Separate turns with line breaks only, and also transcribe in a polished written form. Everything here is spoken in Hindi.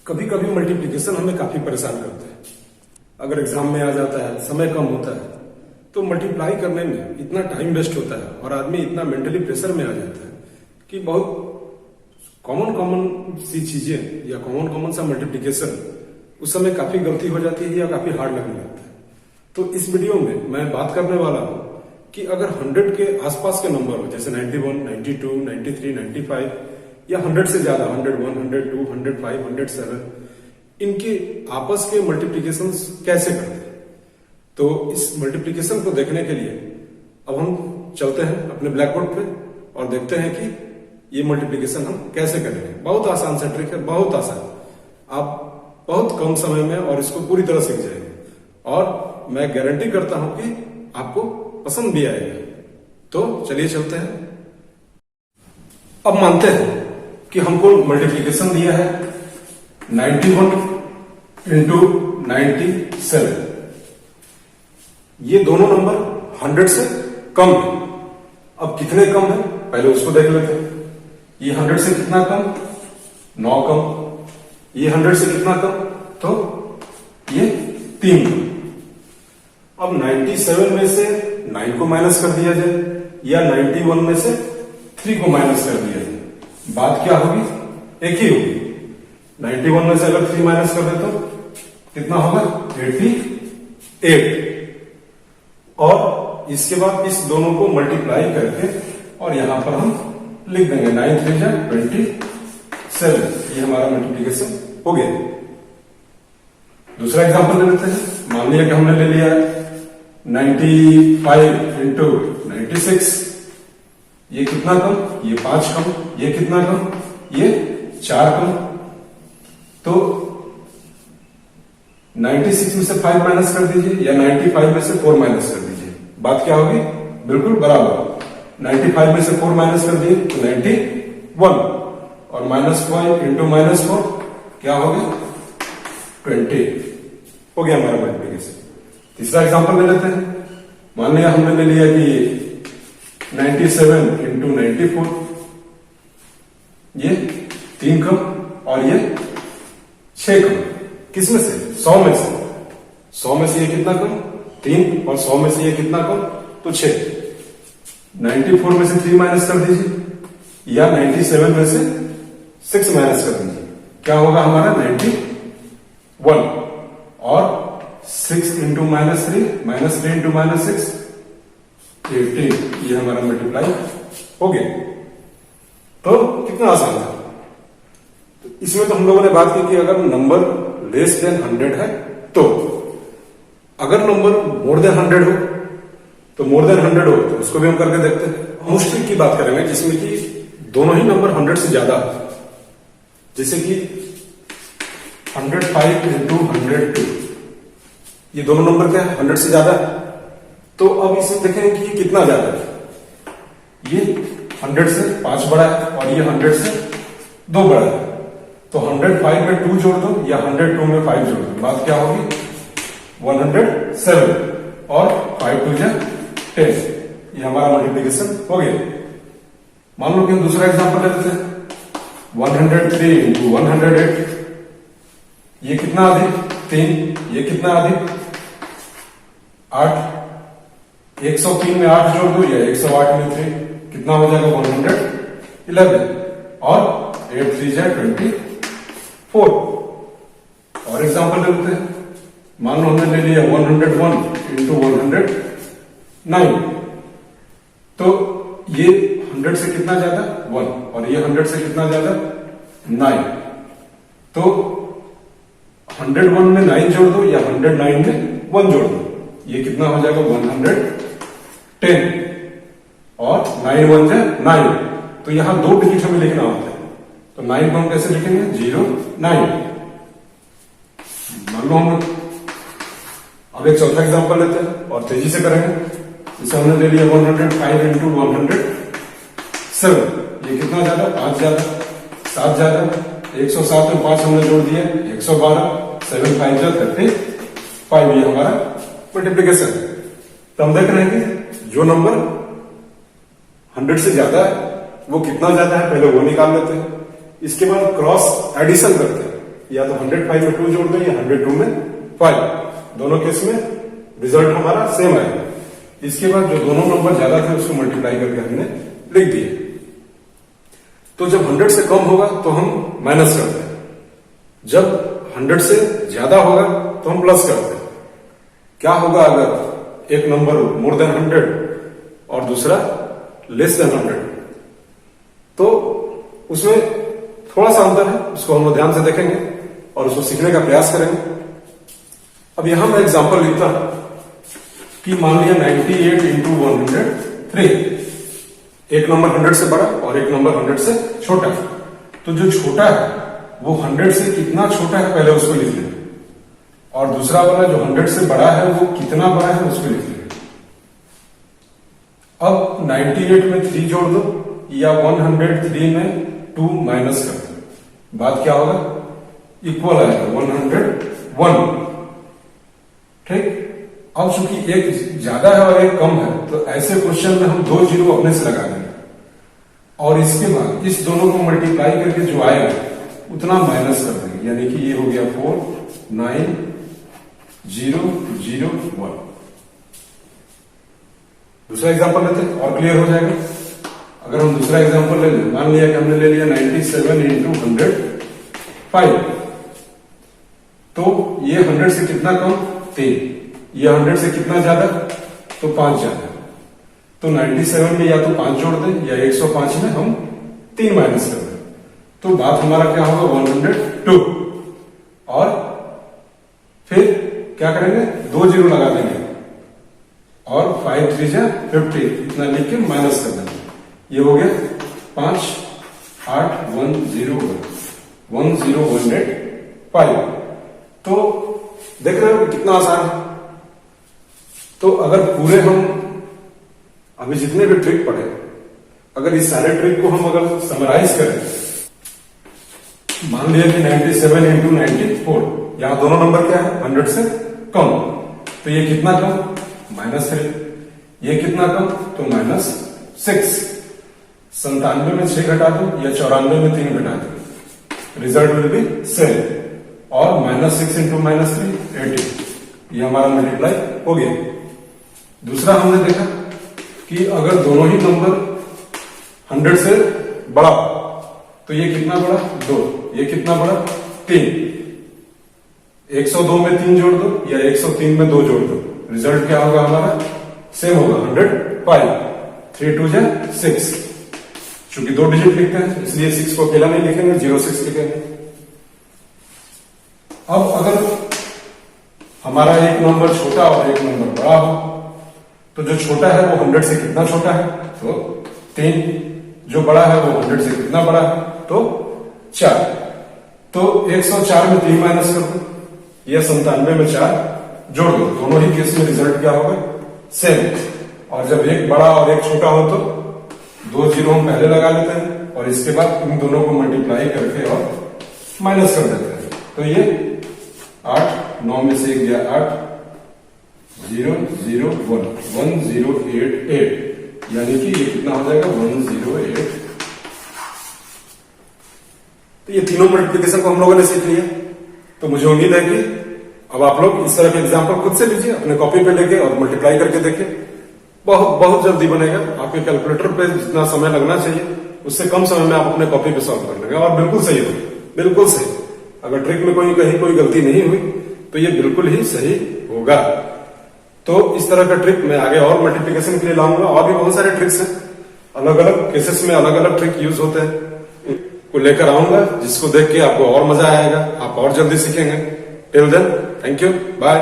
कभी कभी मल्टीप्लिकेशन हमें काफी परेशान करते हैं। अगर एग्जाम में आ जाता है, समय कम होता है, तो मल्टीप्लाई करने में इतना टाइम वेस्ट होता है और आदमी इतना मेंटली प्रेशर में आ जाता है कि बहुत कॉमन सी चीजें या कॉमन सा मल्टीप्लिकेशन उस समय काफी गलती हो जाती है या काफी हार्ड लगने लगता है। तो इस वीडियो में मैं बात करने वाला हूं कि अगर 100 के आसपास के नंबर हो, जैसे 91, 92, 93, 95 या 100 से ज्यादा 101, 102, 105, 107, इनके आपस के मल्टीप्लिकेशन कैसे करते हैं। तो इस मल्टीप्लिकेशन को देखने के लिए अब हम चलते हैं अपने ब्लैक बोर्ड पे और देखते हैं कि ये मल्टीप्लिकेशन हम कैसे करेंगे। बहुत आसान सा ट्रिक है, बहुत आसान। आप बहुत कम समय में और इसको पूरी तरह सीख जाएंगे और मैं गारंटी करता हूं कि आपको पसंद भी आएगा। तो चलिए चलते हैं। अब मानते हैं कि हमको मल्टीप्लिकेशन दिया है 91 इंटू 97। ये दोनों नंबर 100 से कम है। अब कितने कम है पहले उसको देख लेते हैं। ये 100 से कितना कम? 9 कम। ये 100 से कितना कम? तो ये 3 कम। अब 97 में से 9 को माइनस कर दिया जाए या 91 में से 3 को माइनस कर दिया जाए, बात क्या होगी? एक ही होगी। 91 में से अगर 3 माइनस कर दे तो कितना होगा? 88। और इसके बाद इस दोनों को मल्टीप्लाई करके और यहां पर हम लिख देंगे 9 3 जा 27। ये हमारा मल्टीप्लिकेशन हो गया। दूसरा एग्जांपल ले लेते हैं। मान लिया कि हमने ले लिया 95 इंटू 96। ये कितना कम? ये 5 कम। ये कितना कम? ये 4 कम। तो 96 में से 5 माइनस कर दीजिए या 95 में से 4 माइनस कर दीजिए, बात क्या होगी? बिल्कुल बराबर। 95 में से 4 माइनस कर दिए तो 91 और -5 इंटू -4 क्या हो गया? 20 हो गया हमारा मल्टीप्लिकेशन। तीसरा एग्जांपल ले लेते हैं। मान लिया हमने ले लिया कि 97 इंटू 94। ये 3 कम और ये 6 कम। किस में से? 100 में से। 100 में से ये कितना कम? 3। और 100 में से ये कितना कम? तो 6। 94 में से 3 माइनस कर दीजिए या 97 में से 6 माइनस कर दीजिए, क्या होगा हमारा? 91। और 6 इंटू -3 -3 इंटू -6 18। ये हमारा मल्टीप्लाई हो गया। तो कितना आसान था। तो इसमें तो हम लोगों ने बात की कि अगर नंबर लेस देन 100 है तो, अगर नंबर मोर देन 100 हो तो मोर देन 100 हो तो उसको भी हम करके देखते हैं। हम उस ट्रिक की बात करेंगे जिसमें कि दोनों ही नंबर 100 से ज्यादा, जैसे कि 105 इंटू 102। ये दोनों नंबर क्या है? 100 से ज्यादा। तो अब इसे देखेंगे कि ये कितना ज्यादा है। ये 100 से 5 बड़ा है और ये 100 से 2 बड़ा है। तो 105 में 2 जोड़ दो या 102 में 5 जोड़ दो, बात क्या होगी? 107 और 5 2 जा 10। ये हमारा मल्टीप्लिकेशन हो गया। मान लो कि हम दूसरा एग्जांपल ले लेते हैं। 103 इंटू 108। ये कितना अधिक? 3। ये कितना अधिक? 8। 103 में 8 जोड़ दो या 108 में 3, कितना हो जाएगा? 111। और 8 3 जा 24। और एग्जांपल ले लेते हैं। मान लो हमने ले लिया 101 इंटू 109। तो ये 100 से कितना ज्यादा? 1। और ये 100 से कितना ज्यादा? 9। तो 101 में 9 जोड़ दो या 109 में 1 जोड़ दो, ये कितना हो जाएगा? 110। और 9 1 जा 9। तो यहां 2 डिजिट हमें लिखना होता है। तो 9 को हम कैसे लिखेंगे? 0 9। मान लो हम अब एक चौथा एग्जांपल लेते हैं और तेजी से करेंगे। जैसे हमने ले लिया 105 इंटू 107। ये कितना ज्यादा? 5 ज्यादा। 7 ज्यादा। 107 में 5 हमने जोड़ दिया 112। 7 5 जा 35। ये हमारा मल्टीप्लिकेशन। तो हम देख रहे हैं कि जो नंबर 100 से ज्यादा है वो कितना ज्यादा है, पहले वो निकाल लेते हैं। इसके बाद क्रॉस एडिशन करते हैं, या तो 105 में 2 जोड़ दो या 102 में 5, दोनों केस में रिजल्ट हमारा सेम आएगा। इसके बाद जो दोनों नंबर ज्यादा थे उसको मल्टीप्लाई करके हमने लिख दिए। तो जब 100 से कम होगा तो हम माइनस करते हैं, जब 100 से ज्यादा होगा तो हम प्लस करते हैं। क्या होगा अगर एक नंबर मोर देन 100 और दूसरा लेस देन 100, तो उसमें थोड़ा सा अंतर है, उसको हम लोग ध्यान से देखेंगे और उसको सीखने का प्रयास करेंगे। अब यहां मैं एग्जांपल लिखता हूं कि मान लिया 98 इंटू 103, एक नंबर 100 से बड़ा और एक नंबर 100 से छोटा। तो जो छोटा है वो 100 से कितना छोटा है पहले उसको लिख लेंगे, और दूसरा वाला जो 100 से बड़ा है वो कितना बड़ा है उसको लिख लेंगे। अब 98 में 3 जोड़ दो या 103 में 2 माइनस कर दो, बात क्या होगा, इक्वल आएगा 101। ठीक। अब चूंकि एक ज्यादा है और एक कम है, तो ऐसे क्वेश्चन में हम 2 जीरो अपने से लगा देंगे और इसके बाद इस दोनों को मल्टीप्लाई करके जो आएगा उतना माइनस कर देंगे, यानी कि ये हो गया 4 9 0 0 1। दूसरा एग्जांपल लेते हैं और क्लियर हो जाएगा। अगर हम दूसरा एग्जांपल ले लें, मान लिया कि हमने ले लिया 97 इंटू 105, तो ये 100 से कितना कम 3, ये 100 से कितना ज्यादा तो 5 ज्यादा। तो 97 में या तो 5 जोड़ दें या 105 में हम 3 माइनस कर दें, तो बात हमारा क्या होगा 102। और फिर क्या करेंगे, 2 जीरो लगा देंगे और 5 3 जा 50 इतना लिख के माइनस कर देंगे। ये हो गया 5 8 1 0 1 1015। तो देख रहे हो कितना आसान है। तो अगर पूरे हम अभी जितने भी ट्रिक पढ़े, अगर इस सारे ट्रिक को हम अगर समराइज करें, मान लिया कि 97 इंटू 94, यहां दोनों नंबर क्या है 100 से कम, तो ये कितना कम -3, ये कितना कम तो -6। 97 में 6 घटा दो या 94 में 3 घटा दो, रिजल्ट विल बी सेम। और -6 इंटू -3 80, ये हमारा मल्टीप्लाई हो गया। दूसरा हमने देखा कि अगर दोनों ही नंबर 100 से बड़ा, तो ये कितना बड़ा 2, ये कितना बड़ा 3। 102 में 3 जोड़ दो या 103 में 2 जोड़ दो, रिजल्ट क्या होगा हमारा सेम होगा 105। 3 2 जा 6, चूंकि 2 डिजिट लिखते हैं इसलिए 6 को अकेला नहीं लिखेंगे, 06 लिखेंगे। अब अगर हमारा एक नंबर छोटा और एक नंबर बड़ा हो, तो जो छोटा है वो 100 से कितना छोटा है तो 3, जो बड़ा है वो 100 से कितना बड़ा है तो 4। तो 104 में 3 माइनस कर दो या 97 में 4 जोड़ दो, दोनों ही केस में रिजल्ट क्या होगा सेम। और जब एक बड़ा और एक छोटा हो तो 2 जीरो हम पहले लगा लेते हैं और इसके बाद इन दोनों को मल्टीप्लाई करके और माइनस कर देते हैं। तो ये 8 9 में से 1 गया 8 0 0 1 1088, यानी कि ये कितना हो जाएगा 108। तो ये तीनों मल्टीप्लिकेशन को हम लोगों ने सीख लिया। तो मुझे उम्मीद है कि अब आप लोग इस तरह के एग्जाम्पल खुद से लीजिए, अपने कॉपी पे लेके और मल्टीप्लाई करके देखिए, बहुत जल्दी बनेगा। आपके कैलकुलेटर पे जितना समय लगना चाहिए उससे कम समय में आप अपने कॉपी पे सॉल्व कर लेंगे और बिल्कुल सही होगा, बिल्कुल सही। अगर ट्रिक में कहीं कोई गलती नहीं हुई तो ये बिल्कुल ही सही होगा। तो इस तरह का ट्रिक मैं आगे और मल्टीप्लिकेशन के लिए लाऊंगा। और भी बहुत सारे ट्रिक्स हैं, अलग अलग केसेस में अलग अलग ट्रिक यूज होते हैं, को लेकर आऊंगा जिसको देख के आपको और मजा आएगा, आप और जल्दी सीखेंगे। Till then, thank you, bye.